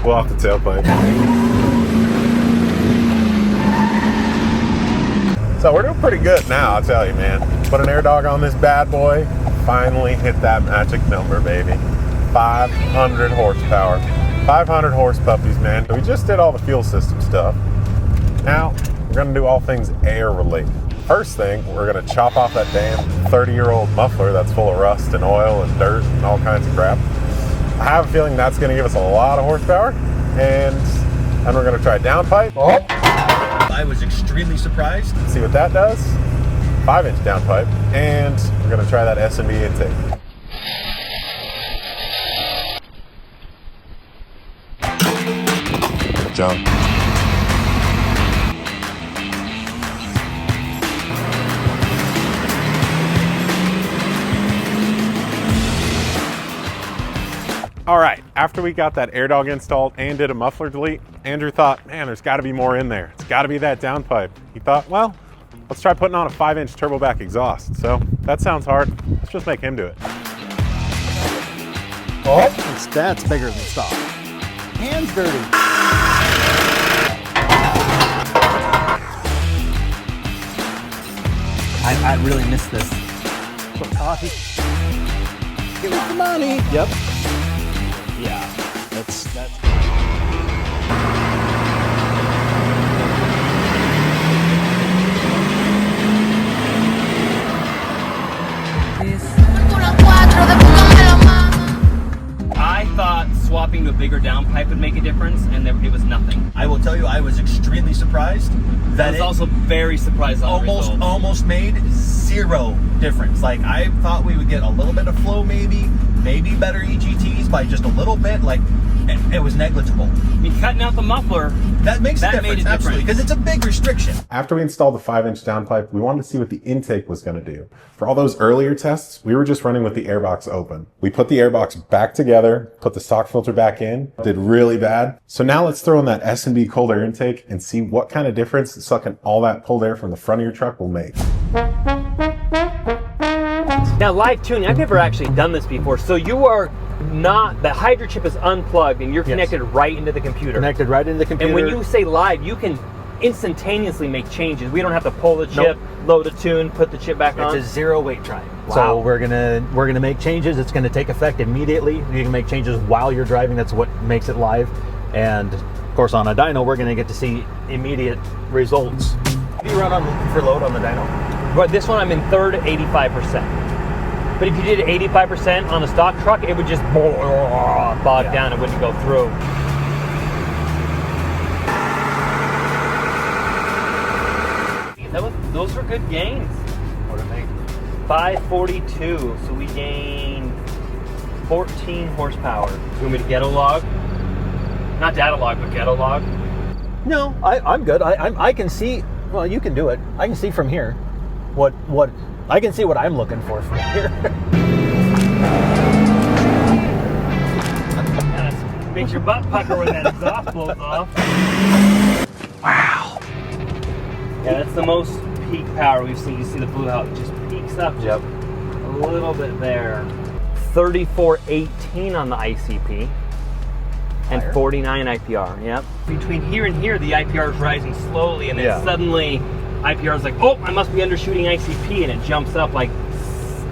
Blow off the tailpipe. So we're doing pretty good now, I'll tell you, man. Put an air dog on this bad boy. Finally hit that magic number, baby. 500 horsepower. 500 horse puppies, man. We just did all the fuel system stuff. Now, we're gonna do all things air related. First thing, we're gonna chop off that damn 30-year-old muffler that's full of rust and oil and dirt and all kinds of crap. I have a feeling that's gonna give us a lot of horsepower. And then we're gonna try downpipe. Oh. I was extremely surprised. See what that does. 5-inch downpipe. And we're gonna try that S&B intake. Jump. All right, after we got that air dog installed and did a muffler delete, Andrew thought, man, there's gotta be more in there. It's gotta be that downpipe. He thought, well, let's try putting on a 5-inch turbo back exhaust. So that sounds hard. Let's just make him do it. Oh, that's bigger than stock. Hands dirty. I really missed this. Some coffee. Give us the money. Yep. Yeah, that's. I thought swapping to a bigger downpipe would make a difference, and it was nothing. I will tell you, I was extremely surprised that I was also very surprised on the results. Almost made zero difference. Like, I thought we would get a little bit of flow, maybe better EGTs by just a little bit. Like, it was negligible. I mean, cutting out the muffler, that makes a difference, made a difference. absolutely, because it's a big restriction. After we installed the 5-inch downpipe, we wanted to see what the intake was going to do. For all those earlier tests, we were just running with the airbox open. We put the airbox back together, put the stock filter back in, did really bad. So now let's throw in that S&B cold air intake and see what kind of difference sucking all that cold air from the front of your truck will make. Now, live tuning, I've never actually done this before. So you are not, the hydro chip is unplugged and you're connected right into the computer. Connected right into the computer. And when you say live, you can instantaneously make changes. We don't have to pull the chip, load a tune, put the chip back on. It's a zero weight drive. Wow. So we're gonna make changes. It's gonna take effect immediately. You can make changes while you're driving. That's what makes it live. And of course, on a dyno, we're gonna get to see immediate results. What do you run on for load on the dyno? But this one, I'm in third at 85%. But if you did 85% on a stock truck, it would just bog down. It wouldn't go through. Those were good gains. What do you think? 542, so we gained 14 horsepower. You want me to ghetto log? Not data log, but ghetto log? No, I'm good. I can see, well, you can do it. I can see from here what I can see what I'm looking for from here. Makes your butt pucker when that exhaust blows off. Wow. Yeah, that's the most peak power we've seen. You see the blue, how it just peaks up just a little bit there. 3418 on the ICP. And 49 IPR, yep. Between here and here, the IPR is rising slowly, and then suddenly IPR is like, oh, I must be undershooting ICP, and it jumps up like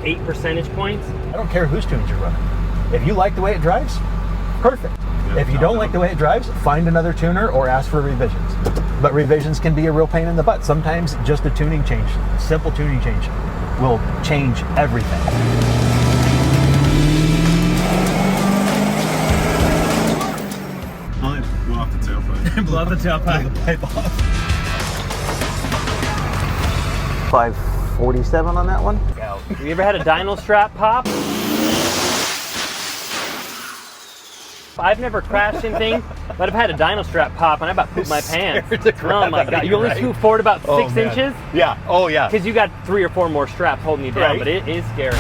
8 percentage points. I don't care whose tunes you're running. If you like the way it drives, perfect. If you don't like the way it drives, find another tuner or ask for revisions. But revisions can be a real pain in the butt. Sometimes just a tuning change, a simple tuning change, will change everything. Blow off the tailpipe. Blow off the tailpipe. 547 on that one. Have you ever had a dyno strap pop? I've never crashed anything, but I've had a dyno strap pop and I about pooped my pants. Oh my god! You only scoot forward about 6 inches. Yeah. Oh yeah. Because you got 3 or 4 more straps holding you down, but it is scary.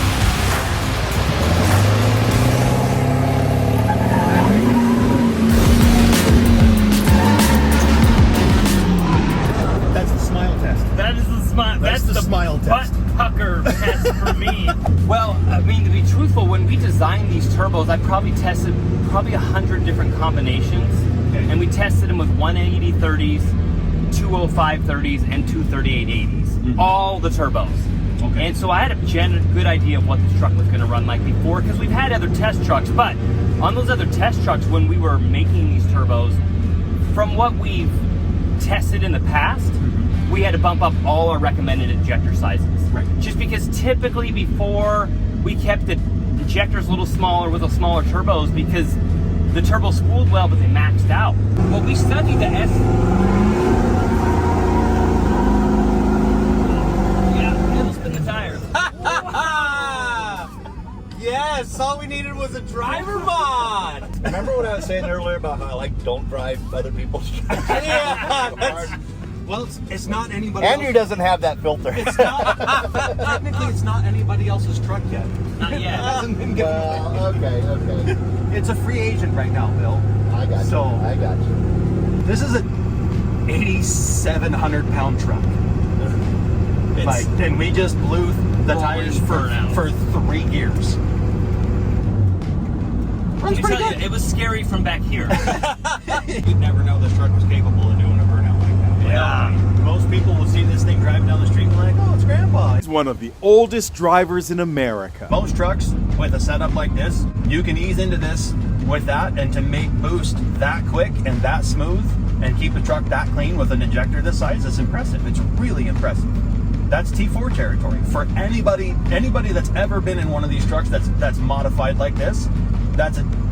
That's the smile test. That is the smile. That's the smile butt test. pucker test for me. Well, I mean, to be truthful, when we designed these turbos, I probably tested 100 different combinations. Okay. And we tested them with 180 30s, 205 30s, and 238 80s. All the turbos. Okay. And so I had a good idea of what this truck was going to run like before, because we've had other test trucks, but on those other test trucks, when we were making these turbos, from what we've tested in the past, we had to bump up all our recommended injector sizes. Right. Just because typically before we kept the injectors a little smaller with the smaller turbos because the turbo spooled well, but they maxed out. Well, we studied the S. Yeah, it'll spin the tires. Yes, all we needed was a driver mod. Remember what I was saying earlier about how don't drive other people's trucks? Yeah. Well, it's not anybody Andrew doesn't have that filter. It's not, technically, it's not anybody else's truck yet. Not yet. It hasn't been given away. Okay. It's a free agent right now, Bill. I got you. I got you. This is an 8,700 pound truck. And we just blew the tires for 3 years. Let me tell you, it was scary from back here. You'd never know this truck was capable of doing a burnout like that. Yeah. Most people will see this thing driving down the street and be like, oh, it's Grandpa. He's one of the oldest drivers in America. Most trucks with a setup like this, you can ease into this with that, and to make boost that quick and that smooth and keep the truck that clean with an injector this size is impressive. It's really impressive. That's T4 territory. For anybody that's ever been in one of these trucks that's modified like this,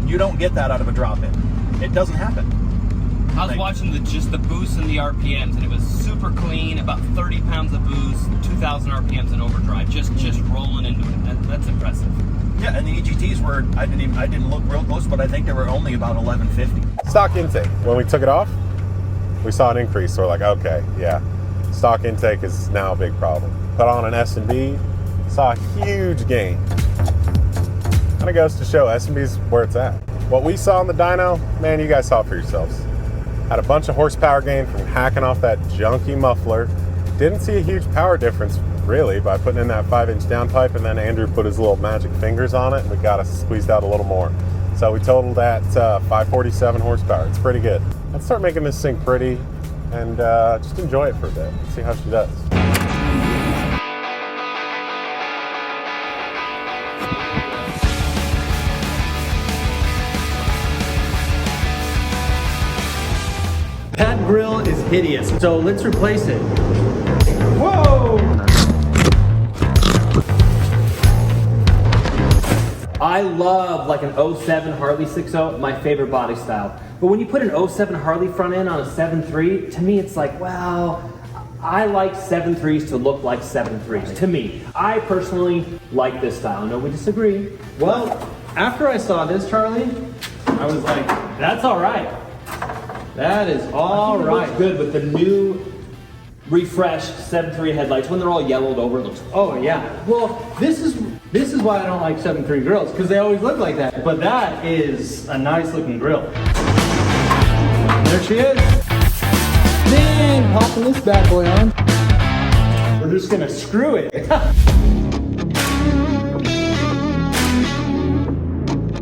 you don't get that out of a drop-in. It doesn't happen. I was watching just the boost and the RPMs, and it was super clean, about 30 pounds of boost, 2,000 RPMs in overdrive, just rolling into it. That's impressive. Yeah, and the EGTs were, I didn't look real close, but I think they were only about 1150. Stock intake. When we took it off, we saw an increase. So we're like, okay, yeah, stock intake is now a big problem. Put on an S&B, saw a huge gain. Kind of goes to show S&B's where it's at. What we saw on the dyno, man, you guys saw it for yourselves. Had a bunch of horsepower gain from hacking off that junky muffler. Didn't see a huge power difference really by putting in that 5-inch downpipe, and then Andrew put his little magic fingers on it and we got us squeezed out a little more. So we totaled at 547 horsepower. It's pretty good. Let's start making this thing pretty and just enjoy it for a bit. Let's see how she does. That grill is hideous, so let's replace it. Whoa! I love like an 07 Harley 6.0, my favorite body style. But when you put an 07 Harley front end on a 7.3, to me it's like, well, I like 7.3s to look like 7.3s. To me, I personally like this style. No, we disagree. Well, after I saw this, Charlie, I was like, that's all right. That is all right. Looks good with the new refreshed 7.3 headlights. When they're all yellowed over, it looks cool. Oh yeah. Well, this is why I don't like 7.3 grills, because they always look like that. But that is a nice looking grill. There she is. Man, popping this bad boy on. We're just gonna screw it.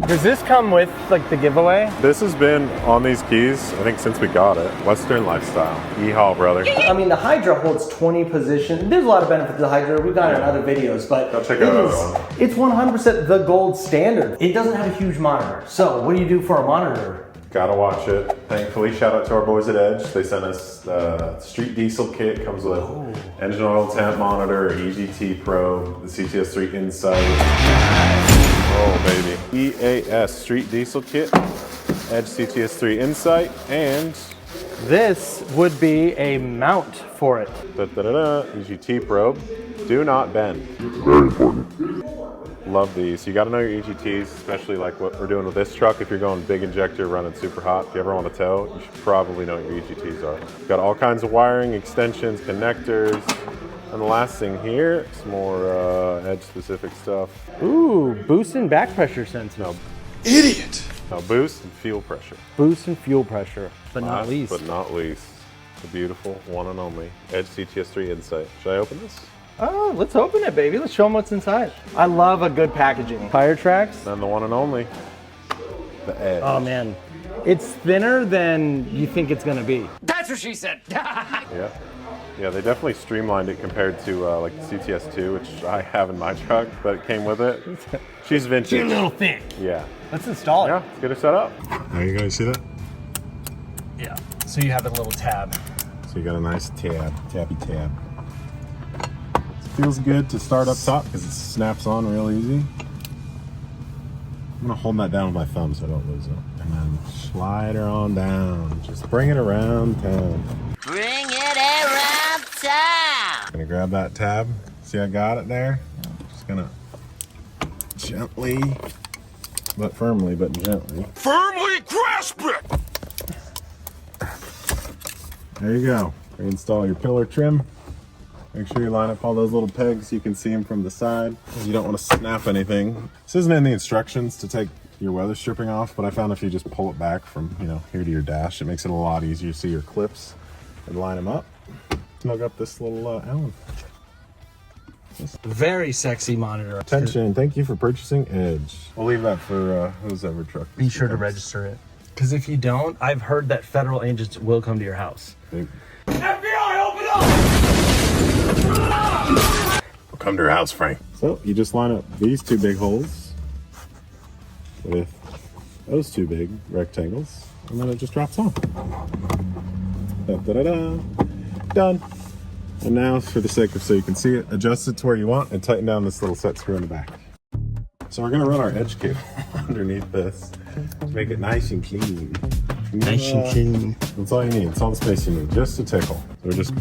Does this come with like the giveaway? This has been on these keys, I think since we got it. Western Lifestyle. Yeehaw, brother. I mean, the Hydra holds 20 positions. There's a lot of benefits to the Hydra. We've got it in other videos, but Go check out another one. it's 100% the gold standard. It doesn't have a huge monitor. So what do you do for a monitor? Gotta watch it. Thankfully, shout out to our boys at Edge. They sent us the Street Diesel kit. Comes with engine oil temp monitor, EGT probe, the CTS3 Insight. Oh baby. EAS Street Diesel kit, Edge CTS3 Insight, and This would be a mount for it. EGT probe. Do not bend. Very important. Love these. You got to know your EGTs, especially like what we're doing with this truck. If you're going big injector, running super hot, if you ever want to tow, you should probably know what your EGTs are. Got all kinds of wiring, extensions, connectors. And the last thing here, some more Edge-specific stuff. Ooh, boost and back pressure sensor. No, Idiot! no, boost and fuel pressure. Boost and fuel pressure, but not Last least. but not least, the beautiful one and only Edge CTS3 Insight. Should I open this? Oh, let's open it, baby. Let's show them what's inside. I love a good packaging. Tire tracks. Then the one and only, the Edge. Oh man, It's thinner than you think it's gonna be. Yeah, they definitely streamlined it compared to like the CTS2, which I have in my truck, but it came with it. She's vintage. She's a little thick. Yeah. Let's install it. Yeah, let's get her set up. Are you guys see that? Yeah. So you have a little tab. So you got a nice tabby tab. It feels good to start up top because it snaps on real easy. I'm gonna hold that down with my thumb so I don't lose it. And then slide her on down. Just bring it around town. Bring it around town. Gonna grab that tab. See, I got it there. Just gonna gently, but firmly, but gently. Firmly grasp it! There you go. Reinstall your pillar trim. Make sure you line up all those little pegs so you can see them from the side. You don't want to snap anything. This isn't in the instructions to take your weather stripping off, but I found if you just pull it back from, you know, here to your dash, it makes it a lot easier to see your clips and line them up. Snug up this little Allen. Very sexy monitor. Attention, thank you for purchasing Edge. We'll leave that for whose ever truck. Be sure to register it. Because if you don't, I've heard that federal agents will come to your house. FBI, open up! Come to your house, Frank. So you just line up these two big holes with those two big rectangles, and then it just drops on. Da-da-da-da. Done. And now, for the sake of so you can see it, adjust it to where you want and tighten down this little set screw in the back. So we're gonna run our edge cable underneath this to make it nice and clean. Nice and clean. That's all you need. It's all the space you need, just a tickle. So we just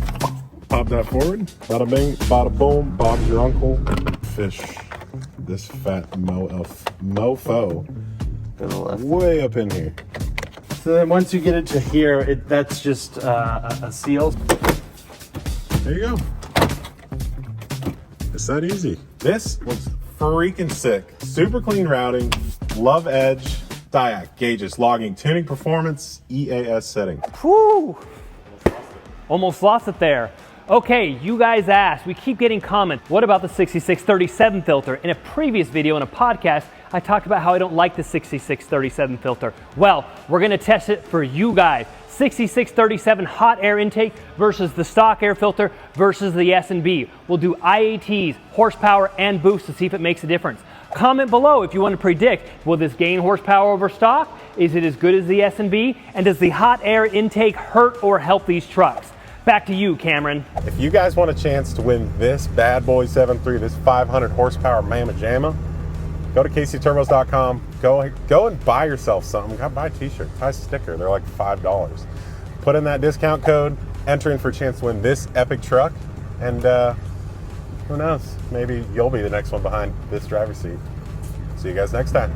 pop that forward. Bada bing, bada boom. Bob's your uncle. Fish this fat mofo way up in here. So then once you get it to here, that's just a seal. There you go. It's that easy. This looks freaking sick. Super clean routing. Love Edge. Diac, gauges, logging, tuning performance, EAS setting. Whew. Almost lost it there. Okay, you guys asked, we keep getting comments, what about the 6637 filter? In a previous video in a podcast, I talked about how I don't like the 6637 filter. Well, we're gonna test it for you guys. 6637 hot air intake versus the stock air filter versus the S&B. We'll do IATs, horsepower, and boost to see if it makes a difference. Comment below if you want to predict, will this gain horsepower over stock? Is it as good as the S&B? And does the hot air intake hurt or help these trucks? Back to you, Cameron. If you guys want a chance to win this bad boy 7.3, this 500 horsepower Mamma Jamma, go to kcturbos.com. Go and buy yourself something. Go buy a t-shirt, buy a sticker. They're like $5. Put in that discount code, enter in for a chance to win this epic truck, and who knows? Maybe you'll be the next one behind this driver's seat. See you guys next time.